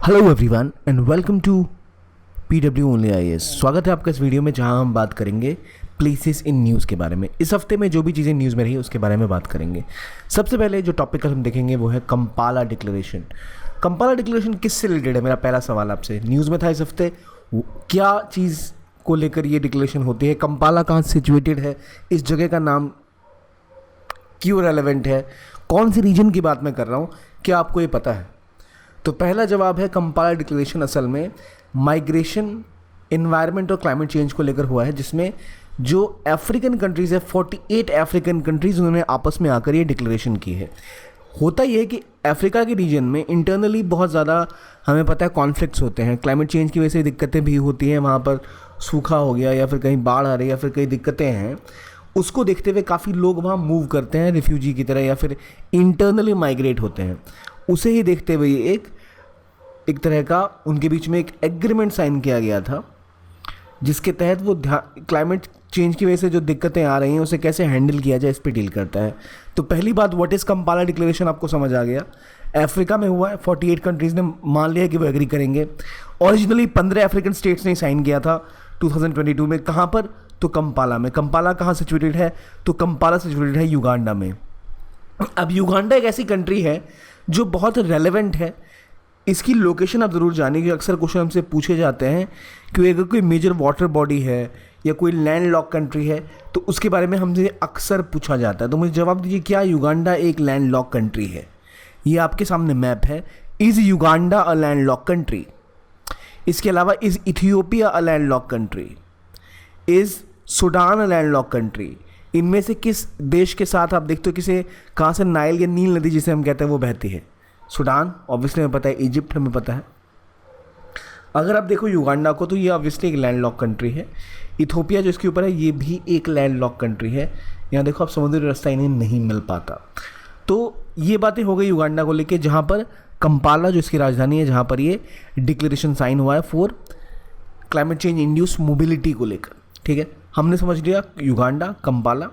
Hello everyone and welcome to PW only IAS। स्वागत है आपका इस वीडियो में जहां हम बात करेंगे प्लेसेस इन न्यूज़ के बारे में। इस हफ्ते में जो भी चीज़ें न्यूज़ में रही उसके बारे में बात करेंगे। सबसे पहले जो टॉपिक हम देखेंगे वो है कंपाला डिक्लेरेशन। कंपाला डिक्लेरेशन किससे रिलेटेड है? मेरा पहला सवाल आपसे। न्यूज़ में था इस हफ्ते, क्या चीज़ को लेकर ये डिक्लेरेशन होती है? कंपाला कहाँ सिचुएटेड है? इस जगह का नाम क्यों रेलेवेंट है? कौन सी रीजन की बात मैं कर रहा हूँ, क्या आपको ये पता है? तो पहला जवाब है कंपाला डिक्लेरेशन असल में माइग्रेशन, एनवायरनमेंट और क्लाइमेट चेंज को लेकर हुआ है, जिसमें जो अफ्रीकन कंट्रीज़ है 48 अफ्रीकन कंट्रीज़ उन्होंने आपस में आकर ये डिक्लेरेशन की है। होता ये है कि अफ्रीका के रीजन में इंटरनली बहुत ज़्यादा हमें पता है कॉन्फ्लिक्ट्स होते हैं, क्लाइमेट चेंज की वजह से दिक्कतें भी होती हैं, वहाँ पर सूखा हो गया या फिर कहीं बाढ़ आ रही है या फिर कई दिक्कतें हैं। उसको देखते हुए काफ़ी लोग वहाँ मूव करते हैं रिफ्यूजी की तरह या फिर इंटरनली माइग्रेट होते हैं। उसे ही देखते हुए एक तरह का उनके बीच में एक एग्रीमेंट साइन किया गया था, जिसके तहत वो क्लाइमेट चेंज की वजह से जो दिक्कतें आ रही हैं उसे कैसे हैंडल किया जाए इस पर डील करता है। तो पहली बात, व्हाट इज़ कंपाला डिक्लेरेशन, आपको समझ आ गया। अफ्रीका में हुआ है, 48 कंट्रीज़ ने मान लिया कि वो एग्री करेंगे। ओरिजिनली 15 अफ्रीकन स्टेट्स ने साइन किया था 2022 में। कहाँ पर? तो कंपाला में। कंपाला कहाँ सिचुएटेड है? तो कंपाला सिचुएटेड है युगांडा में। अब युगांडा एक ऐसी कंट्री है जो बहुत रेलेवेंट है। इसकी लोकेशन आप ज़रूर जानिए, अक्सर क्वेश्चन हमसे पूछे जाते हैं कि अगर कोई मेजर वाटर बॉडी है या कोई लैंड लॉक कंट्री है तो उसके बारे में हमसे अक्सर पूछा जाता है। तो मुझे जवाब दीजिए, क्या युगांडा एक लैंड लॉक कंट्री है? ये आपके सामने मैप है। Is Uganda a land lock country? इसके अलावा is Ethiopia a land lock country? Is Sudan a land lock country? इनमें से किस देश के साथ आप देखते हो किसे कहाँ से नाइल या नील नदी जिसे हम कहते हैं वो बहती है? सूडान ऑब्वियसली हमें पता है, इजिप्ट हमें पता है। अगर आप देखो युगांडा को तो ये ऑब्वियसली एक लैंड लॉक कंट्री है। इथियोपिया जो इसके ऊपर है ये भी एक लैंड लॉक कंट्री है। यहाँ देखो आप समुद्री रास्ता इन्हें नहीं मिल पाता। तो ये बातें हो गई युगांडा को लेके, जहाँ पर कंपाला जो इसकी राजधानी है, जहाँ पर ये डिक्लेरेशन साइन हुआ है for climate change induce mobility को लेकर। ठीक है, हमने समझ लिया युगांडा, कंपाला।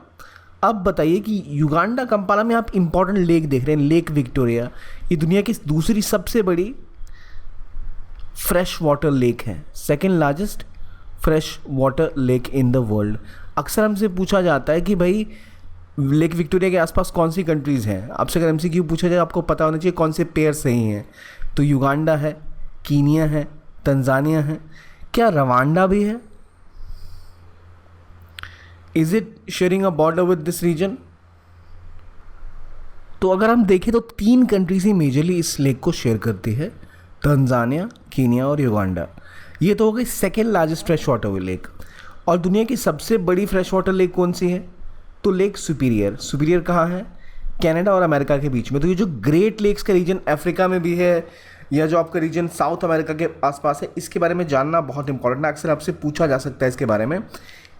अब बताइए कि युगांडा कंपाला में आप इंपॉर्टेंट लेक देख रहे हैं, लेक विक्टोरिया। ये दुनिया की दूसरी सबसे बड़ी फ्रेश वाटर लेक है, second largest fresh water lake in the world. अक्सर हमसे पूछा जाता है कि भाई लेक विक्टोरिया के आसपास कौन सी कंट्रीज़ हैं। आपसे अगर MCQ पूछा जाए आपको पता होना चाहिए कौन से पेयर सही हैं। तो युगांडा है, कीनिया है, तंजानिया है, क्या रवांडा भी है? Is it sharing a border with this region? तो अगर हम देखें तो 3 कंट्रीज ही मेजरली इस लेक को शेयर करती है, तंजानिया, कीनिया और युगांडा। ये तो हो गई second largest fresh water lake. और दुनिया की सबसे बड़ी फ्रेश वाटर लेक कौन सी है? तो लेक सुपीरियर। सुपीरियर कहाँ है? कनाडा और अमेरिका के बीच में। तो ये जो ग्रेट लेक्स का रीजन अफ्रीका में भी है या जो आपका रीजन साउथ अमेरिका के आसपास है, इसके बारे में जानना बहुत इंपॉर्टेंट है। अक्सर आपसे पूछा जा सकता है इसके बारे में,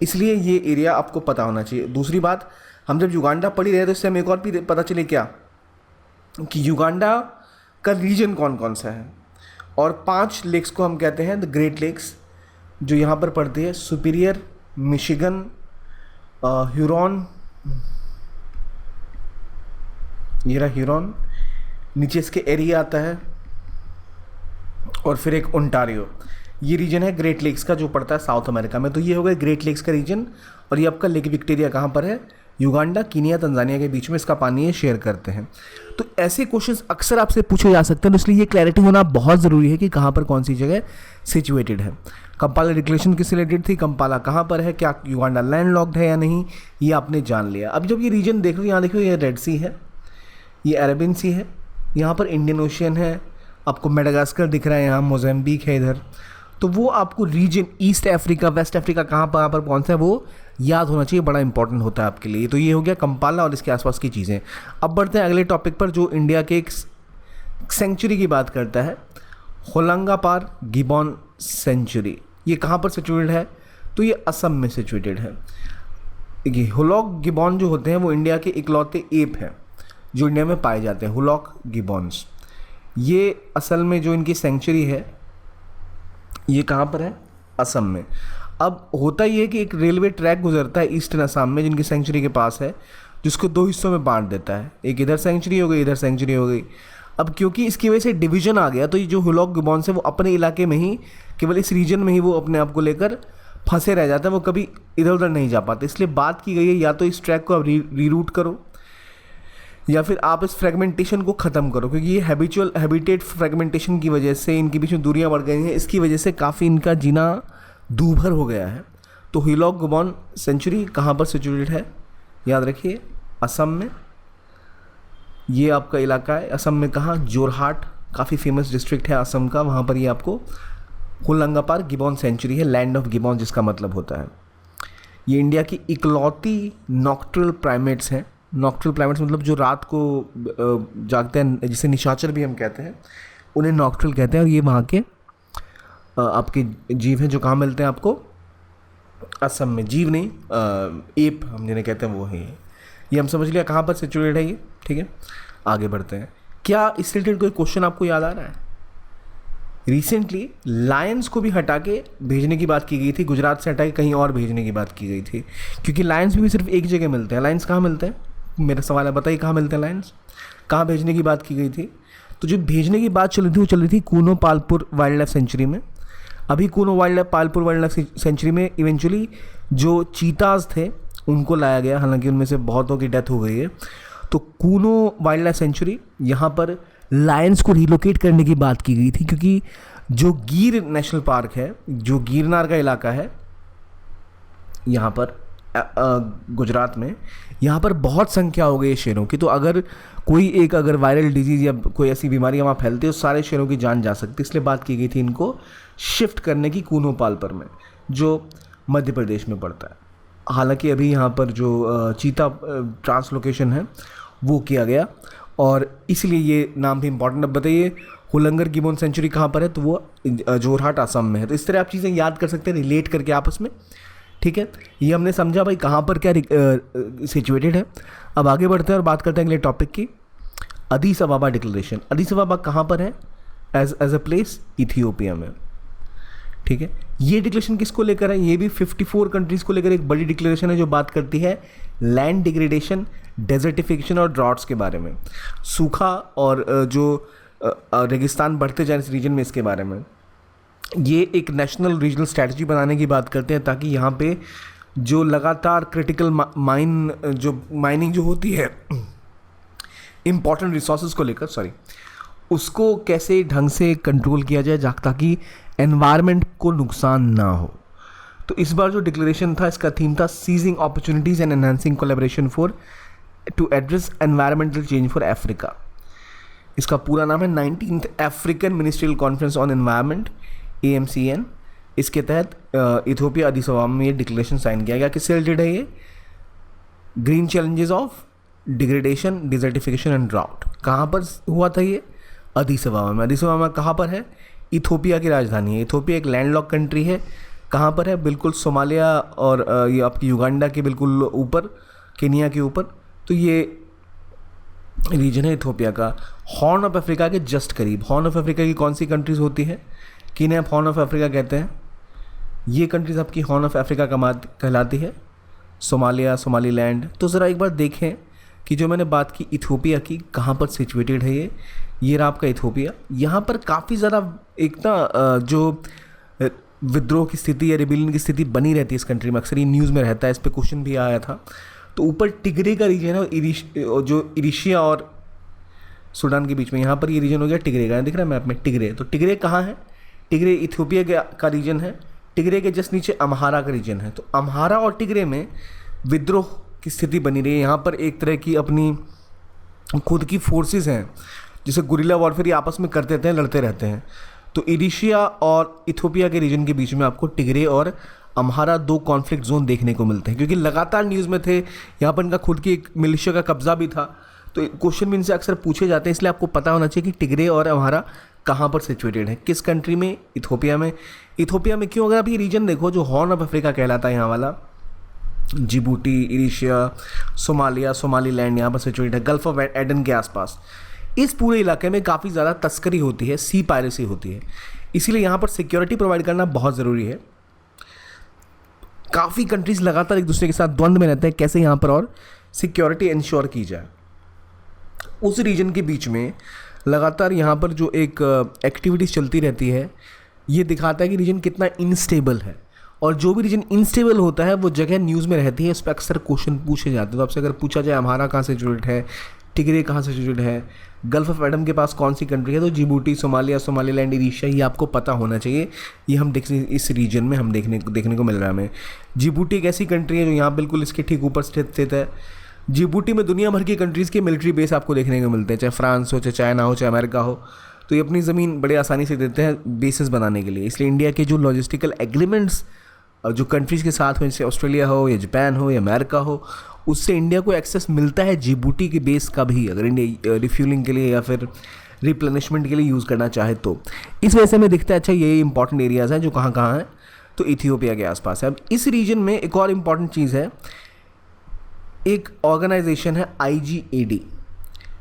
इसलिए ये एरिया आपको पता होना चाहिए। दूसरी बात, हम जब युगांडा पढ़ ही रहे तो इससे हमें एक और भी पता चले क्या कि युगांडा का रीजन कौन कौन सा है। और 5 लेक्स को हम कहते हैं द ग्रेट लेक्स, जो यहाँ पर पड़ती है सुपीरियर, मिशिगन, ह्यूरॉन, ये रहा ह्यूरॉन, नीचे इसके एरिया आता है, और फिर एक ओंटारियो। ये रीजन है ग्रेट लेक्स का जो पड़ता है साउथ अमेरिका में। तो ये हो गया ग्रेट लेक्स का रीजन। और ये आपका लेक विक्टोरिया कहाँ पर है? युगांडा, कीनिया, तंजानिया के बीच में इसका पानी ये शेयर करते हैं। तो ऐसे क्वेश्चंस अक्सर आपसे पूछे जा सकते हैं, तो इसलिए ये क्लैरिटी होना बहुत ज़रूरी है कि कहाँ पर कौन सी जगह सिचुएटेड है। कंपाला डिक्लेरेशन किससे रिलेटेड थी? कंपाला कहाँ पर है? क्या युगांडा लैंड लॉक्ड है या नहीं? ये आपने जान लिया। अब जब ये रीजन देख लो, यहाँ देखो ये रेड सी है, ये अरेबियन सी है, यहाँ पर इंडियन ओशियन है, आपको मेडागास्कर दिख रहा है, यहाँ मोज़ेम्बिक है इधर। तो वो आपको region east Africa, west Africa कहाँ पर कौन सा है वो याद होना चाहिए, बड़ा इंपॉर्टेंट होता है आपके लिए। तो ये हो गया कंपाला और इसके आसपास की चीज़ें। अब बढ़ते हैं अगले टॉपिक पर, जो इंडिया के एक सेंचुरी की बात करता है, होलंगापार गिबॉन सेंचुरी। ये कहाँ पर सिचुएटेड है? तो ये असम में सिचुएटेड है। ये हुलॉक गिबॉन जो होते हैं वो इंडिया के इकलौते एप हैं जो इंडिया में पाए जाते हैं, हुलॉक गिबॉन्स। ये असल में जो इनकी सेंचुरी है ये कहाँ पर है? असम में। अब होता ये है कि एक रेलवे ट्रैक गुजरता है ईस्टर्न असम में जिनकी सेंचुरी के पास है, जिसको 2 हिस्सों में बांट देता है। एक इधर सेंचुरी हो गई, इधर सेंचुरी हो गई। अब क्योंकि इसकी वजह से डिवीजन आ गया, तो ये जो हुलॉक गिबॉन्स है वो अपने इलाके में ही, केवल इस रीजन में ही वो अपने आप को लेकर फंसे रह जाता है, वो कभी इधर उधर नहीं जा पाते। इसलिए बात की गई है या तो इस ट्रैक को आप रीरूट करो या फिर आप इस फ्रेगमेंटेशन को ख़त्म करो, क्योंकि ये हैबिटेट फ्रेगमेंटेशन की वजह से इनके बीच में दूरियां बढ़ गई हैं, इसकी वजह से काफ़ी इनका जीना दूभर हो गया है। तो हुलॉक गिबॉन सेंचुरी कहाँ पर सिचुएटेड है, याद रखिए असम में। ये आपका इलाका है असम में, कहाँ, जोरहाट, काफ़ी फेमस डिस्ट्रिक्ट है असम का, वहाँ पर ये आपको होलंगापार गिबॉन सेंचुरी है, लैंड ऑफ गिबॉन जिसका मतलब होता है। ये इंडिया की इकलौती नॉक्ट्रल प्राइमेट्स हैं। नॉक्ट्रल प्राइमेट्स मतलब जो रात को जागते हैं, जिसे निशाचर भी हम कहते हैं, उन्हें नॉक्ट्रल कहते हैं। और ये वहाँ के आपके जीव हैं जो कहाँ मिलते हैं आपको, असम में। जीव नहीं, एप हम जिन्हें कहते हैं वो है ये हम समझ लिया कहाँ पर सिचुएटेड है ये, ठीक है। आगे बढ़ते हैं। क्या इससे रिलेटेड कोई क्वेश्चन आपको याद आ रहा है? रिसेंटली लायंस को भी हटा के भेजने की बात की गई थी, गुजरात से हटा के कहीं और भेजने की बात की गई थी, क्योंकि लायंस भी सिर्फ एक जगह मिलते हैं। लायंस कहाँ मिलते हैं, मेरा सवाल है, बताइए कहाँ मिलते हैं लायंस, कहाँ भेजने की बात की गई थी? तो जो भेजने की बात चल रही थी वो चल रही थी Kuno Palpur wild life sanctuary में। अभी Kuno Palpur wild life sanctuary में इवेंचुअली जो चीताज थे उनको लाया गया, हालांकि उनमें से बहुतों की डेथ हो गई है। तो कूनो वाइल्ड लाइफ सेंचुरी, यहाँ पर लायंस को रिलोकेट करने की बात की गई थी, क्योंकि जो गिर नेशनल पार्क है, जो गिरनार का इलाका है यहाँ पर गुजरात में, यहाँ पर बहुत संख्या हो गई है शेरों की। तो अगर कोई अगर वायरल डिजीज़ या कोई ऐसी बीमारी वहाँ फैलती है तो सारे शेरों की जान जा सकती है। इसलिए बात की गई थी इनको शिफ्ट करने की कूनो पालपुर में, जो मध्य प्रदेश में पड़ता है। हालांकि अभी यहाँ पर जो चीता ट्रांसलोकेशन है वो किया गया, और इसलिए ये नाम भी इम्पॉर्टेंट। अब बताइए होलंगर गिबॉन सेंचुरी कहाँ पर है, तो वो जोरहाट असम में है। तो इस तरह आप चीज़ें याद कर सकते हैं रिलेट करके आपस में, ठीक है। ये हमने समझा भाई कहाँ पर क्या सिचुएटेड है। अब आगे बढ़ते हैं और बात करते हैं अगले टॉपिक की, अदीस अबाबा डिक्लेरेशन। अदीस अबाबा कहाँ पर है एज अ प्लेस, इथियोपिया में, ठीक है। ये डिक्लेरेशन किसको लेकर है, ये भी 54 कंट्रीज़ को लेकर एक बड़ी डिक्लेरेशन है जो बात करती है लैंड डिग्रेडेशन, डेजर्टिफिकेशन और ड्रॉट्स के बारे में, सूखा और जो रेगिस्तान बढ़ते जाए इस रीजन में, इसके बारे में। ये एक नेशनल रीजनल स्ट्रैटेजी बनाने की बात करते हैं, ताकि यहाँ पे जो लगातार क्रिटिकल माइनिंग जो होती है इम्पॉर्टेंट रिसोर्सेज को लेकर, उसको कैसे ढंग से कंट्रोल किया जाए ताकि एनवायरनमेंट को नुकसान ना हो। तो इस बार जो डिक्लेरेशन था, इसका थीम था seizing opportunities and enhancing collaboration for to address environmental change for Africa. इसका पूरा नाम है 19th African ministerial conference on environment, AMCN। इसके तहत इथियोपिया अदीस अबाबा में ये डिक्लेरेशन साइन किया गया। किससे रिलेटेड है ये? Green challenges of degradation, desertification and drought. कहाँ पर हुआ था ये? अदीस अबाबा में। अदीस अबाबा कहाँ पर है? इथियोपिया की राजधानी है। इथियोपिया एक लैंडलॉक कंट्री है। कहाँ पर है? बिल्कुल सोमालिया और ये आपकी युगांडा के बिल्कुल ऊपर, केनिया के ऊपर। तो ये रीजन है इथियोपिया का, हॉर्न ऑफ अफ्रीका के जस्ट करीब। हॉर्न ऑफ अफ्रीका की कौन सी कंट्रीज़ होती है, किन्हें आप हॉर्न ऑफ अफ्रीका कहते हैं? ये कंट्रीज़ आपकी हॉर्न ऑफ अफ्रीका कहलाती है, सोमालिया, सोमालीलैंड। तो ज़रा एक बार देखें कि जो मैंने बात की इथियोपिया की, कहाँ पर सिचुएटेड है ये रहा आपका इथियोपिया। यहाँ पर काफ़ी ज़्यादा एक ना जो विद्रोह की स्थिति या रिबिलियन की स्थिति बनी रहती है इस कंट्री में, अक्सर ये न्यूज़ में रहता है, इस पर क्वेश्चन भी आया था। तो ऊपर टिग्रे का रीजन है, जो इरिशिया और सूडान के बीच में, यहाँ पर ये रीजन हो गया टिग्रे का, दिख रहा है मैप में टिग्रे। तो टिग्रे कहाँ है? टिग्रे इथियोपिया का रीजन है। टिग्रे के जस्ट नीचे अम्हारा का रीजन है। तो अम्हारा और टिग्रे में विद्रोह की स्थिति बनी रही है। यहाँ पर एक तरह की अपनी खुद की फोर्सेस हैं, जिसे गुरिल्ला वॉरफेयर ये आपस में करते रहते हैं, लड़ते रहते हैं। तो इरिशिया और इथियोपिया के रीजन के बीच में आपको टिग्रे और अम्हारा दो कॉन्फ्लिक्ट जोन देखने को मिलते हैं, क्योंकि लगातार न्यूज़ में थे। यहाँ पर इनका खुद की एक मिलिशिया का कब्जा भी था। तो क्वेश्चन भी इनसे अक्सर पूछे जाते हैं, इसलिए आपको पता होना चाहिए कि टिग्रे और अम्हारा कहाँ पर सिचुएटेड है, किस कंट्री में? इथियोपिया में। इथियोपिया में क्यों? अगर आप ये रीजन देखो, जो हॉर्न ऑफ अफ्रीका कहलाता है यहाँ वाला, जिबूटी, इरिशिया, सोमालिया, सोमालीलैंड यहाँ पर सिचुएटेड है, गल्फ ऑफ एडन के आसपास। इस पूरे इलाके में काफ़ी ज़्यादा तस्करी होती है, सी पायरेसी होती है, इसीलिए यहाँ पर सिक्योरिटी प्रोवाइड करना बहुत ज़रूरी है। काफ़ी कंट्रीज़ लगातार एक दूसरे के साथ द्वंद्व में रहते हैं, कैसे यहाँ पर और सिक्योरिटी इंश्योर की जाए। उस रीजन के बीच में लगातार यहाँ पर जो एक एक्टिविटीज़ चलती रहती है, ये दिखाता है कि रीजन कितना इनस्टेबल है। और जो भी रीजन इनस्टेबल होता है वो जगह न्यूज़ में रहती है, उस पर अक्सर क्वेश्चन पूछे जाते हैं। तो आपसे अगर पूछा जाए अम्हारा कहाँ से सिचुएटेड है, टिग्रे कहाँ से सिचुएटेड है, गल्फ ऑफ एडम के पास कौन सी कंट्री है, तो जिबूटी, सोमालिया, सोमालीलैंड, इरिशिया, ये आपको पता होना चाहिए। ये हम इस रीजन में हम देखने को मिल रहा है हमें। जिबूटी एक ऐसी कंट्री है जो यहाँ बिल्कुल इसके ठीक ऊपर स्थित है। जिबूटी में दुनिया भर की कंट्रीज़ के मिलिट्री बेस आपको देखने को मिलते हैं, चाहे फ्रांस हो, चाहे चाइना हो, चाहे अमेरिका हो। तो ये अपनी ज़मीन बड़े आसानी से देते हैं बेसिस बनाने के लिए। इसलिए इंडिया के जो लॉजिस्टिकल एग्रीमेंट्स जो कंट्रीज़ के साथ हो, जैसे ऑस्ट्रेलिया हो या जापान हो या अमेरिका हो, उससे इंडिया को एक्सेस मिलता है जिबूटी के बेस का भी, अगर इंडिया रिफ्यूलिंग के लिए या फिर रिप्लेनिशमेंट के लिए यूज़ करना चाहे तो। इस वजह से हमें दिखता है अच्छा ये इंपॉर्टेंट एरियाज़ हैं जो कहाँ कहाँ हैं, तो इथियोपिया के आसपास है। अब इस रीजन में एक और इम्पॉर्टेंट चीज़ है, एक ऑर्गेनाइजेशन है IGAD,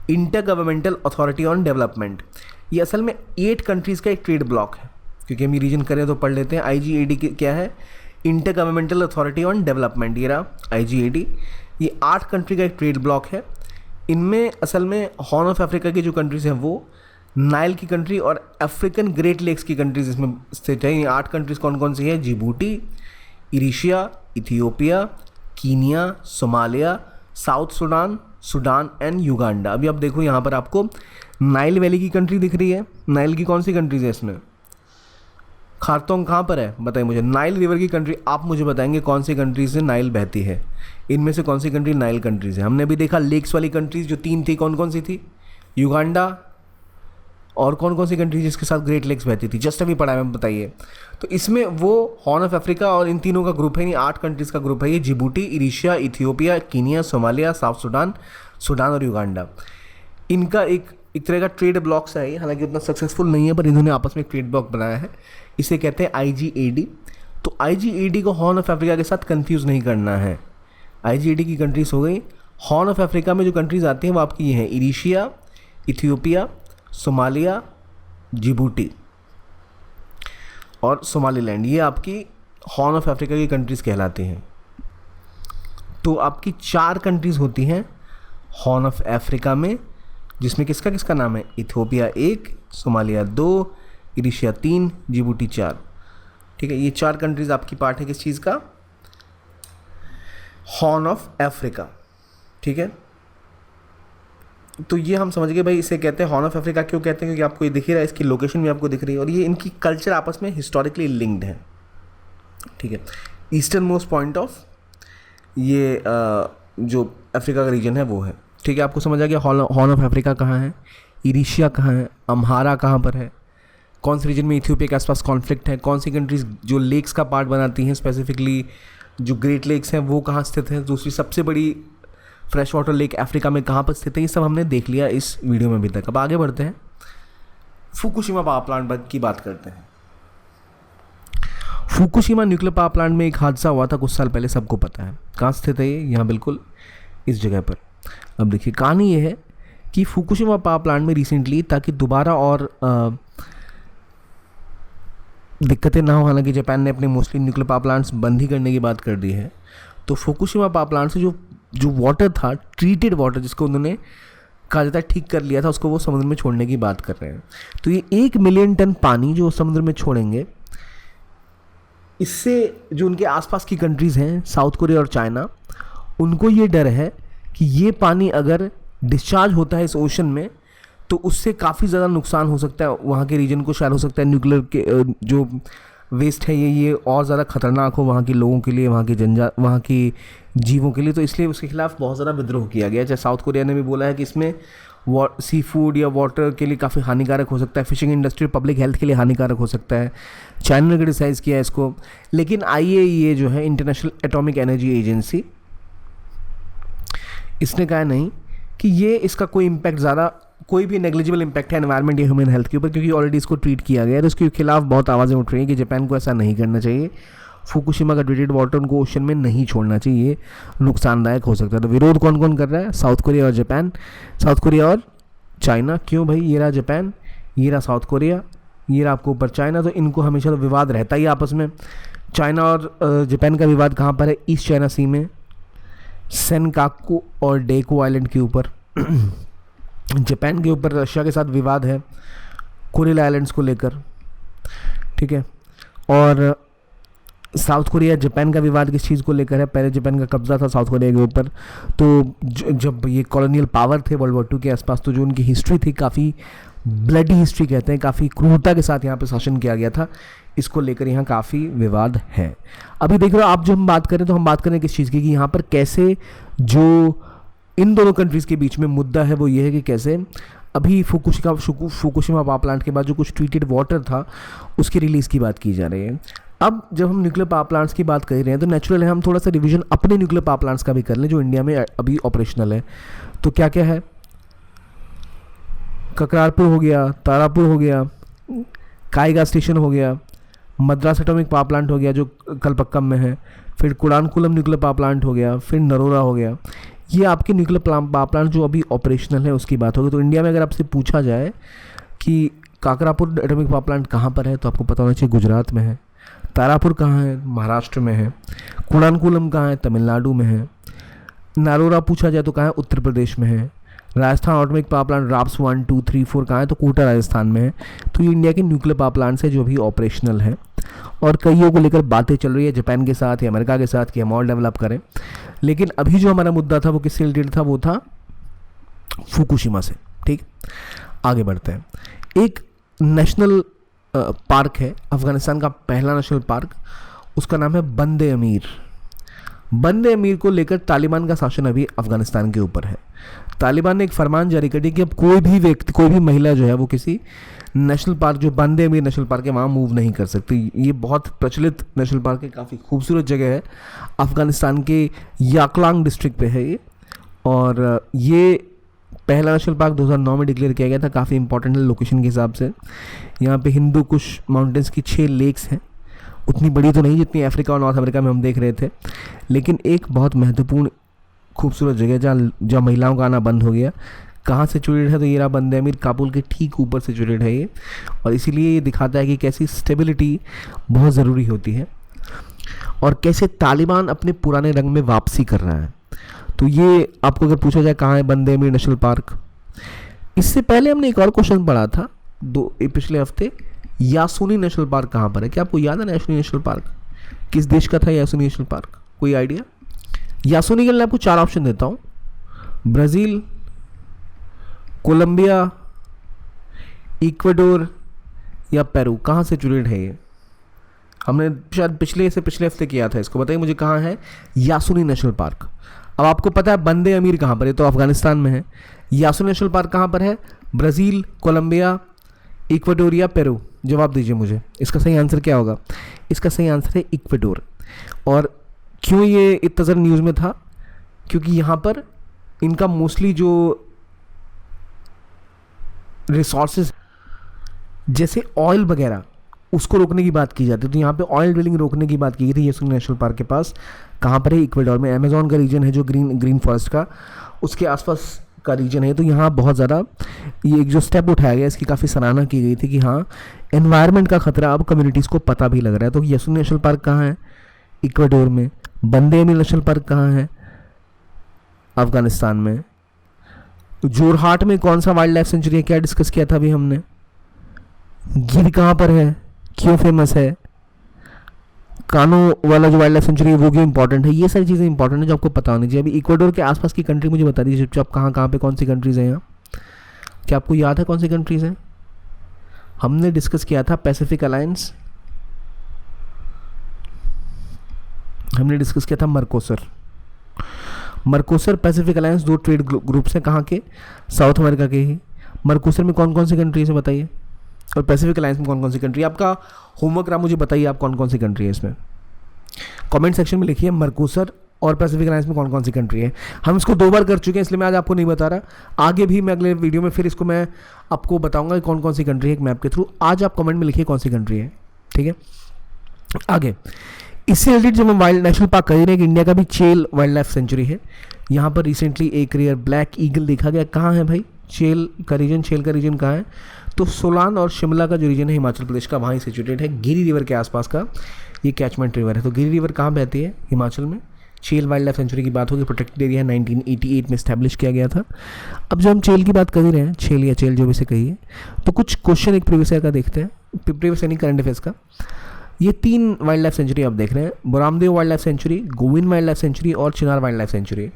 inter governmental authority on development. ये असल में 8 कंट्रीज़ का एक ट्रेड ब्लॉक है, क्योंकि हम रीजन करें तो पढ़ लेते हैं। IGAD क्या है, inter governmental authority on development, ये रहा IGAD। ये 8 कंट्री का एक ट्रेड ब्लॉक है। इनमें असल में हॉर्न ऑफ अफ्रीका की जो कंट्रीज़ हैं वो, नाइल की कंट्री और अफ्रीकन ग्रेट लेक्स की कंट्रीज़ इसमें स्थित है। ये 8 कंट्रीज़ कौन कौन सी है, जिबूटी, इरिशिया, Ethiopia, Kenya, Somalia, South Sudan and Uganda. अभी आप देखो यहाँ पर आपको नाइल वैली की कंट्री दिख रही है। नाइल की कौन सी कंट्रीज़ है इसमें, खारतोंग कहाँ पर है बताइए मुझे। नाइल रिवर की कंट्री, आप मुझे बताएंगे कौन सी कंट्रीज से नाइल बहती है, इनमें से कौन सी कंट्री नाइल कंट्रीज है। हमने भी देखा लेक्स वाली कंट्रीज जो 3 थी, कौन कौन सी थी, युगांडा, और कौन कौन सी कंट्रीज जिसके साथ ग्रेट लेक्स बहती थी, जस्ट अभी पढ़ा है, बताइए। तो इसमें वो हॉर्न ऑफ अफ्रीका और इन तीनों का ग्रुप है, यानी 8 कंट्रीज़ का ग्रुप है ये, जिबूटी, इरिशिया, Ethiopia, Kenya, Somalia, South Sudan और युगांडा। इनका एक तरह का ट्रेड ब्लॉक्स है, हालांकि उतना सक्सेसफुल नहीं है, पर इन्होंने आपस में एक ट्रेड ब्लॉक बनाया है, इसे कहते हैं IGAD। तो IGAD को हॉर्न ऑफ अफ्रीका के साथ कंफ्यूज नहीं करना है। IGAD की कंट्रीज हो गई। हॉर्न ऑफ अफ्रीका में जो कंट्रीज आती हैं वो आपकी ये हैं, इरिशिया, इथियोपिया, सोमालिया, जिबूटी और सोमालीलैंड। ये आपकी हॉर्न ऑफ अफ्रीका की कंट्रीज़ कहलाती हैं। तो आपकी 4 कंट्रीज़ होती हैं हॉर्न ऑफ अफ्रीका में, जिसमें किसका किसका नाम है, इथियोपिया 1, सोमालिया 2, इरिशिया 3, जिबूटी 4। ठीक है, ये 4 कंट्रीज़ आपकी पार्ट है किस चीज़ का, हॉर्न ऑफ अफ्रीका। ठीक है, तो ये हम समझ गए भाई, इसे कहते हैं हॉर्न ऑफ अफ्रीका। क्यों कहते हैं, क्योंकि आपको ये दिख ही रहा है, इसकी लोकेशन भी आपको दिख रही है और ये इनकी कल्चर आपस में हिस्टोरिकली लिंक्ड है। ठीक है, ईस्टर्न मोस्ट पॉइंट ऑफ ये जो अफ्रीका का रीजन है वो है। ठीक है, आपको समझ आ गया हॉर्न ऑफ अफ्रीका कहाँ है, इरिशिया कहाँ है, अम्हारा कहाँ पर है, कौन से रीजन में इथियोपिया के आसपास कॉन्फ्लिक्ट है, कौन सी कंट्रीज जो लेक्स का पार्ट बनाती हैं, स्पेसिफिकली जो ग्रेट लेक्स हैं वो कहाँ स्थित हैं, दूसरी सबसे बड़ी फ्रेश वाटर लेक अफ्रीका में कहाँ पर स्थित है, ये सब हमने देख लिया इस वीडियो में अभी तक। अब आगे बढ़ते हैं, फुकुशिमा पावर प्लांट की बात करते हैं। फुकुशिमा न्यूक्लियर पावर प्लांट में एक हादसा हुआ था कुछ साल पहले, सबको पता है। कहाँ स्थित है ये, यहाँ बिल्कुल इस जगह पर। अब देखिए कहानी ये है कि फुकुशिमा पावर प्लांट में रिसेंटली, ताकि दोबारा और दिक्कतें ना हो, हालांकि जापान ने अपने मोस्टली न्यूक्लियर पावर प्लांट्स बंद ही करने की बात कर दी है, तो फुकुशिमा पावर प्लांट से जो वाटर था, ट्रीटेड वाटर जिसको उन्होंने कहा जाता है ठीक कर लिया था, उसको वो समुद्र में छोड़ने की बात कर रहे हैं। तो ये 1 मिलियन टन पानी जो समुद्र में छोड़ेंगे, इससे जो उनके आसपास की कंट्रीज़ हैं, साउथ कोरिया और चाइना, उनको ये डर है कि ये पानी अगर डिस्चार्ज होता है इस ओशन में तो उससे काफ़ी ज़्यादा नुकसान हो सकता है वहाँ के रीजन को। शायद हो सकता है न्यूक्लियर के जो वेस्ट है ये और ज़्यादा खतरनाक हो वहाँ के लोगों के लिए, वहाँ की जीवों के लिए। तो इसलिए उसके खिलाफ बहुत ज़्यादा विद्रोह किया गया। जैसे साउथ कोरिया ने भी बोला है कि इसमें सी फूड या वाटर के लिए काफ़ी हानिकारक हो सकता है, फिशिंग इंडस्ट्री, पब्लिक हेल्थ के लिए हानिकारक हो सकता है। चाइना ने क्रिटिसाइज़ किया इसको, लेकिन IAEA जो है, इंटरनेशनल एटॉमिक एनर्जी एजेंसी, इसने कहा नहीं कि ये इसका कोई इम्पैक्ट, ज़्यादा कोई भी नेग्लिजिबल इम्पैक्ट है एनवायरनमेंट या ह्यूमन हेल्थ के ऊपर, क्योंकि ऑलरेडी इसको ट्रीट किया गया है। तो इसके खिलाफ बहुत आवाज़ें उठ रही हैं कि जापान को ऐसा नहीं करना चाहिए, फुकुशिमा का ट्रीटेड वाटर उनको ओशन में नहीं छोड़ना चाहिए, नुकसानदायक हो सकता है। तो विरोध कौन कौन कर रहा है, साउथ कोरिया और जापान, साउथ कोरिया और चाइना। क्यों भाई, ये रहा जापान, ये रहा साउथ कोरिया, ये रहा आपको ऊपर चाइना। तो इनको हमेशा तो विवाद रहता ही आपस में। चाइना और जापान का विवाद कहाँ पर है, ईस्ट चाइना सी में, सेनकाकू और डेको आइलैंड के ऊपर। जापान के ऊपर रशिया के साथ विवाद है कुरिल आइलैंड्स को लेकर, ठीक है। और साउथ कोरिया जापान का विवाद किस चीज़ को लेकर है, पहले जापान का कब्जा था साउथ कोरिया के ऊपर, तो जब ये कॉलोनियल पावर थे वर्ल्ड वॉर 2 के आसपास, तो जो उनकी हिस्ट्री थी काफ़ी ब्लडी हिस्ट्री कहते हैं, काफ़ी क्रूरता के साथ यहाँ पे शासन किया गया था, इसको लेकर यहाँ काफ़ी विवाद है। अभी देख रहे हो आप, जो हम बात करें तो हम बात करें किस चीज़ की, कि यहाँ पर कैसे जो इन दोनों कंट्रीज़ के बीच में मुद्दा है वो ये है कि कैसे अभी फुकुशिमा पावर प्लांट के बाद जो कुछ ट्रीटेड वाटर था उसकी रिलीज़ की बात की जा रही है। अब जब हम न्यूक्लियर पावर प्लांट्स की बात कर रहे हैं तो नेचुरल है हम थोड़ा सा रिवीजन अपने न्यूक्लियर पावर प्लांट्स का भी कर लें जो इंडिया में अभी ऑपरेशनल है। तो क्या क्या है, ककरारपुर हो गया, तारापुर हो गया, काईगा स्टेशन हो गया, मद्रास एटॉमिक पावर प्लांट हो गया जो कलपक्कम में है, फिर कुडानकुलम न्यूक्लियर पावर प्लांट हो गया, फिर नरोरा हो गया। ये आपके न्यूक्लियर पावर प्लांट जो अभी ऑपरेशनल है उसकी बात होगी। तो इंडिया में अगर आपसे पूछा जाए कि काकरापुर एटॉमिक पावर प्लांट कहाँ पर है तो आपको पता होना चाहिए गुजरात में है, तारापुर कहाँ है, महाराष्ट्र में है, कुडानकुलम कहाँ है, तमिलनाडु में है, नरोरा पूछा जाए तो कहाँ है, उत्तर प्रदेश में है, राजस्थान एटॉमिक पावर प्लांट राप्स 1, 2, 3, 4 कहाँ है, तो कोटा राजस्थान में है। तो ये इंडिया के न्यूक्लियर पावर प्लांट्स है जो भी ऑपरेशनल है, और कईयों को लेकर बातें चल रही है जापान के साथ या अमेरिका के साथ कि हम और डेवलप करें। लेकिन अभी जो हमारा मुद्दा था वो किससे रिलेटेड था, वो था फुकुशिमा से। ठीक, आगे बढ़ते हैं। एक नेशनल पार्क है, अफ़गानिस्तान का पहला नेशनल पार्क, उसका नाम है बंदे अमीर। बंदे अमीर को लेकर तालिबान का शासन अभी अफ़गानिस्तान के ऊपर है। तालिबान ने एक फरमान जारी कर दिया कि अब कोई भी व्यक्ति, कोई भी महिला जो है वो किसी नेशनल पार्क जो बंदे अमीर नेशनल पार्क है वहाँ मूव नहीं कर सकती। ये बहुत प्रचलित नेशनल पार्क है, काफ़ी खूबसूरत जगह है, अफ़गानिस्तान के याकलांग डिस्ट्रिक्ट पे है ये। और ये पहला नेशनल पार्क 2009 में डिक्लेयर किया गया था, काफ़ी इंपॉर्टेंट है लोकेशन के हिसाब से। यहाँ पे हिंदू कुश माउंटेन्स की 6 लेक्स हैं, उतनी बड़ी तो नहीं जितनी अफ्रीका और नॉर्थ अमेरिका में हम देख रहे थे, लेकिन एक बहुत महत्वपूर्ण खूबसूरत जगह जहाँ महिलाओं का आना बंद हो गया। कहाँ सिचुएटेड है, तो ये रहा बंदे अमीर, काबुल के ठीक ऊपर सिचुएटेड है ये, और इसीलिए ये दिखाता है कि कैसी स्टेबिलिटी बहुत ज़रूरी होती है और कैसे तालिबान अपने पुराने रंग में वापसी कर रहा है। तो ये आपको अगर पूछा जाए कहाँ है बंदे अमीर नेशनल पार्क, इससे पहले हमने एक और क्वेश्चन पढ़ा था पिछले हफ्ते, यासुनी नेशनल पार्क कहाँ पर है। क्या आपको याद है यासुनी नेशनल पार्क किस देश का था? यासुनी नेशनल पार्क कोई आइडिया? यासुनी के लिए आपको 4 ऑप्शन देता हूँ, ब्राज़ील, कोलंबिया, इक्वाडोर या पेरू। कहाँ से सिचुएटेड है ये? हमने शायद पिछले हफ्ते किया था इसको। बताइए मुझे कहाँ है यासुनी नेशनल पार्क। अब आपको पता है बंदे अमीर कहाँ पर है, तो अफगानिस्तान में है। यासुनी नेशनल पार्क कहाँ पर है? ब्राज़ील, कोलंबिया, इक्वाडोर या पेरू। जवाब दीजिए मुझे, इसका सही आंसर क्या होगा? इसका सही आंसर है इक्वाडोर। और क्यों ये इतना ज़्यादा न्यूज़ में था? क्योंकि यहाँ पर इनका मोस्टली जो रिसोर्सेज जैसे ऑयल वगैरह उसको रोकने की बात की जाती है, तो यहाँ पे ऑयल ड्रिलिंग रोकने की बात की गई थी यासुनी नेशनल पार्क के पास। कहाँ पर है? इक्वाडोर में। अमेज़न का रीजन है जो ग्रीन फॉरेस्ट का, उसके आसपास का रीजन है। तो यहाँ बहुत ज़्यादा ये एक जो स्टेप उठाया गया इसकी काफ़ी सराहना की गई थी कि हाँ एनवायरनमेंट का खतरा अब कम्युनिटीज़ को पता भी लग रहा है। तो यासुनी नेशनल पार्क कहाँ है? इक्वाडोर में। बंदे अमीर नेशनल पार्क कहाँ है? अफगानिस्तान में। जोरहाट में कौन सा वाइल्ड लाइफ सेंचुरी है? क्या डिस्कस किया था अभी हमने। गिर कहाँ पर है, क्यों फेमस है? कानो वाला जो वाइल्ड लाइफ सेंचुरी है वो क्यों इंपॉर्टेंट है? ये सारी चीज़ें इंपॉर्टेंट है जो आपको पता होनी चाहिए। अभी इक्वाडोर के आसपास की कंट्री मुझे बता दीजिए चुपचाप, कहाँ पे कौन सी कंट्रीज़ हैं यहाँ? क्या आपको याद है कौन सी कंट्रीज़ हैं? हमने डिस्कस किया था पैसिफिक अलायंस, हमने डिस्कस किया था मर्कोसर पैसिफिक अलायंस, 2 ट्रेड ग्रुप्स हैं। कहाँ के? साउथ अमेरिका के ही। मर्कोसर में कौन कौन सी कंट्रीज है बताइए, और पैसिफिक अलायंस में कौन कौन सी कंट्री? आपका होमवर्क रहा, मुझे बताइए आप कौन कौन सी कंट्री है इसमें। कमेंट सेक्शन में लिखिए मर्कोसर और पैसिफिक अलायंस में कौन कौन सी कंट्री है। हम इसको 2 बार कर चुके हैं इसलिए मैं आज आपको नहीं बता रहा, आगे भी मैं अगले वीडियो में फिर इसको मैं आपको बताऊंगा कि कौन कौन सी कंट्री है एक मैप के थ्रू। आज आप कमेंट में लिखिए कौन सी कंट्री है, ठीक है। आगे इससे रिलेटेड जब हम वाइल्ड नेशनल पार्क कर रहे हैं कि इंडिया का भी चेल वाइल्ड लाइफ सेंचुरी है। यहाँ पर रिसेंटली एक रेयर ब्लैक ईगल देखा गया। कहाँ है भाई चेल का रीजन कहाँ है? तो सोलान और शिमला का जो रीजन है हिमाचल प्रदेश का, वहाँ ही सिचुएटेड है। गिरी रिवर के आसपास का ये कैचमेंट रिवर है। तो गिरी रिवर कहाँ बहती है? हिमाचल में। चेल वाइल्ड लाइफ सेंचुरी की बात होगी, प्रोटेक्टेड एरिया 1988 में इस्टेब्लिश किया गया था। अब जब हम चेल की बात कर ही रहे हैं, छेल या चेल जो भी से कहिए, तो कुछ क्वेश्चन एक प्रीवियस ईयर का देखते हैं, प्रीवियस यानी करंट अफेयर्स का। ये 3 वाइल्ड लाइफ सेंचुरी आप देख रहे हैं, Bhoramdev wildlife sanctuary, Govind wildlife sanctuary और चिनार वाइल्ड लाइफ सेंचुरी।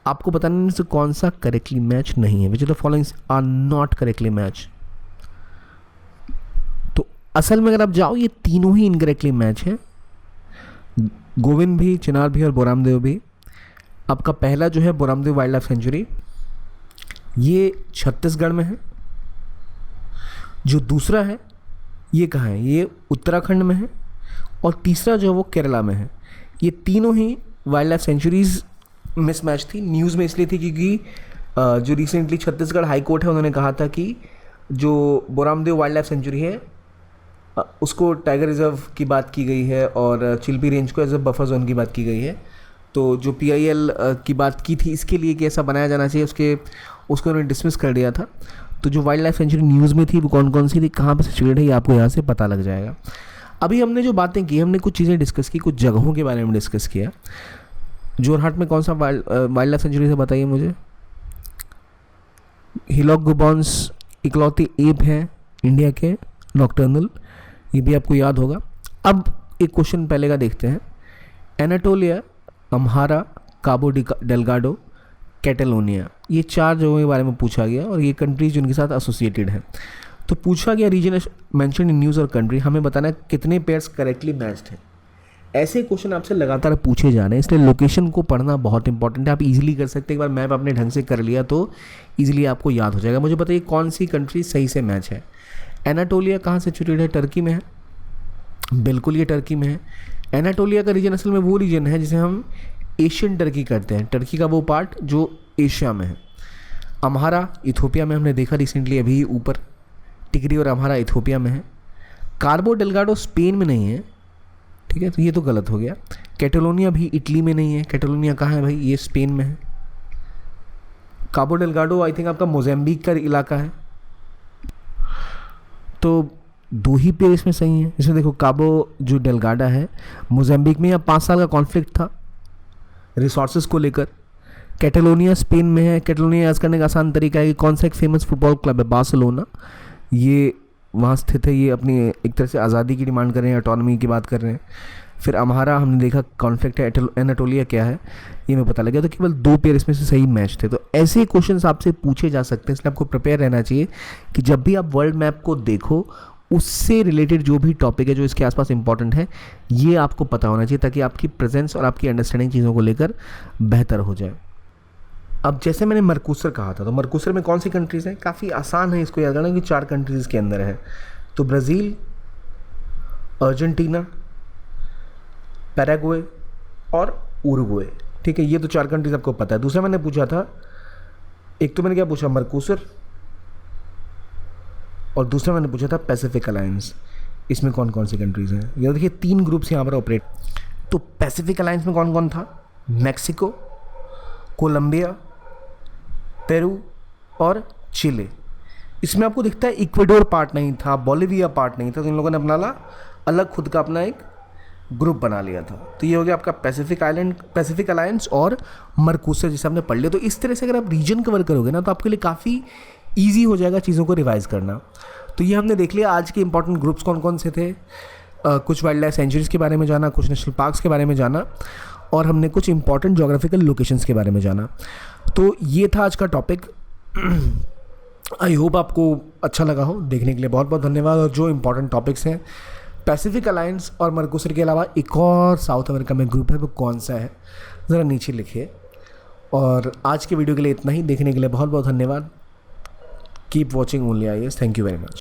आपको बताना इनमें से कौन सा करेक्टली मैच नहीं है, which of the followings are not correctly match. तो असल में अगर आप जाओ, ये तीनों ही इनकरेक्टली मैच है, गोविंद भी, चिनार भी और बोरामदेव भी। आपका पहला जो है बोरामदेव वाइल्ड लाइफ सेंचुरी, ये छत्तीसगढ़ में है। जो दूसरा है ये कहाँ है, ये उत्तराखंड में है। और तीसरा जो है वो केरला में है। ये तीनों ही वाइल्ड लाइफ सेंचुरीज मिसमैच थी। न्यूज़ में इसलिए थी क्योंकि जो रिसेंटली छत्तीसगढ़ हाई कोर्ट है उन्होंने कहा था कि जो बोरामदेव वाइल्ड लाइफ सेंचुरी है उसको टाइगर रिजर्व की बात की गई है और चिल्पी रेंज को एज अ बफर जोन की बात की गई है। तो जो PIL की बात की थी इसके लिए कि ऐसा बनाया जाना चाहिए, उसको उन्होंने डिसमिस कर दिया था। तो जो वाइल्ड लाइफ सेंचुरी न्यूज़ में थी वो कौन कौन सी थी, कहाँ पर सिचुएटेड है, ये आपको यहाँ से पता लग जाएगा। अभी हमने जो बातें की, हमने कुछ चीज़ें डिस्कस की, कुछ जगहों के बारे में डिस्कस किया। जोरहाट में कौन सा वाइल्ड लाइफ सेंचुरी से बताइए मुझे। हिलॉक गुबॉन्स इकलौती एप हैं इंडिया के नॉक्टर्नल, ये भी आपको याद होगा। अब एक क्वेश्चन पहले का देखते हैं। एनाटोलिया, अम्हारा, काबो डेलगाडो, कैटेलोनिया, ये 4 जगहों के बारे में पूछा गया और ये कंट्रीज जिनके साथ एसोसिएटेड है। तो पूछा गया रीजन मेंशन इन न्यूज़ और कंट्री, हमें बताना है कितने पेयर्स करेक्टली मैच्ड हैं। ऐसे क्वेश्चन आपसे लगातार पूछे जा रहे हैं, इसलिए लोकेशन को पढ़ना बहुत इंपॉर्टेंट है। आप इजीली कर सकते हैं, एक बार मैप अपने ढंग से कर लिया तो इजीली आपको याद हो जाएगा। मुझे बताइए कौन सी कंट्री सही से मैच है। एनाटोलिया कहाँ से सिचुएटेड है, टर्की में है, बिल्कुल ये टर्की में है। एनाटोलिया का रीजन असल में वो रीजन है जिसे हम एशियन टर्की करते हैं, टर्की का वो पार्ट जो एशिया में है। अम्हारा इथोपिया में, हमने देखा रिसेंटली अभी ऊपर, टिग्री और अम्हारा इथोपिया में है। कार्बो डेलगाडो स्पेन में नहीं है, ठीक है, तो ये तो गलत हो गया। कैटेलोनिया भी इटली में नहीं है, कैटेलोनिया कहाँ है भाई, ये स्पेन में है। काबो डेलगाडो आई थिंक आपका मोज़ेम्बिक का इलाका है। तो 2 ही पेयर इसमें सही है। इसमें देखो काबो जो डेलगाडा है मोज़ेम्बिक में, यहाँ 5 साल का कॉन्फ्लिक्ट था रिसोर्सेज को लेकर। कैटेलोनिया स्पेन में है। कैटेलोनिया याद करने का आसान तरीका है कि कौन सा एक फेमस फुटबॉल क्लब है, बार्सिलोना, ये वहाँ स्थित है। ये अपनी एक तरह से आज़ादी की डिमांड कर रहे हैं, ऑटोनॉमी की बात कर रहे हैं। फिर अम्हारा हमने देखा कॉन्फ्लिक्ट है। एनाटोलिया क्या है ये हमें पता लगा। तो केवल 2 पेयर इसमें से सही मैच थे। तो ऐसे क्वेश्चंस आपसे पूछे जा सकते हैं, इसलिए आपको प्रिपेयर रहना चाहिए कि जब भी आप वर्ल्ड मैप को देखो उससे रिलेटेड जो भी टॉपिक है जो इसके आसपास इंपॉर्टेंट है ये आपको पता होना चाहिए, ताकि आपकी प्रेजेंस और आपकी अंडरस्टैंडिंग चीज़ों को लेकर बेहतर हो जाए। अब जैसे मैंने मरकुसर कहा था, तो मरकुसर में कौन सी कंट्रीज़ हैं, काफ़ी आसान है इसको याद करना कि 4 कंट्रीज़ के अंदर है। तो ब्राज़ील, अर्जेंटीना, पैराग्वे और उरुग्वे, ठीक है, ये तो 4 कंट्रीज़ आपको पता है। दूसरा मैंने पूछा था, एक तो मैंने क्या पूछा, मरकुसर, और दूसरा मैंने पूछा था पैसिफिक अलायंस, इसमें कौन कौन सी कंट्रीज़ हैं। ये देखिए 3 ग्रुप्स यहाँ पर ऑपरेट। तो पैसिफिक अलायंस में कौन कौन था, मैक्सिको, कोलंबिया, पेरू और चिले। इसमें आपको दिखता है इक्वेडोर पार्ट नहीं था, बोलिविया पार्ट नहीं था, तो इन लोगों ने अपना अलग खुद का अपना एक ग्रुप बना लिया था। तो ये हो गया आपका पैसिफिक अलायंस और मरकुसर जिसे हमने पढ़ लिया। तो इस तरह से अगर आप रीजन कवर करोगे ना तो आपके लिए काफ़ी ईजी हो जाएगा चीज़ों को रिवाइज करना। तो ये हमने देख लिया आज के इंपॉर्टेंट ग्रुप्स कौन कौन से थे। कुछ वाइल्ड लाइफ सेंचुरीज़ के बारे में जाना, कुछ नेशनल पार्क्स के बारे में जाना, और हमने कुछ इंपॉर्टेंट जोग्राफिकल लोकेशंस के बारे में जाना। तो ये था आज का टॉपिक। आई होप आपको अच्छा लगा हो। देखने के लिए बहुत बहुत धन्यवाद। और जो इंपॉर्टेंट टॉपिक्स हैं, पैसिफिक अलायंस और मरकुसर के अलावा एक और साउथ अमेरिका में ग्रुप है, वो कौन सा है ज़रा नीचे लिखिए। और आज के वीडियो के लिए इतना ही। देखने के लिए बहुत बहुत धन्यवाद। Keep watching only IAS। Thank you very much.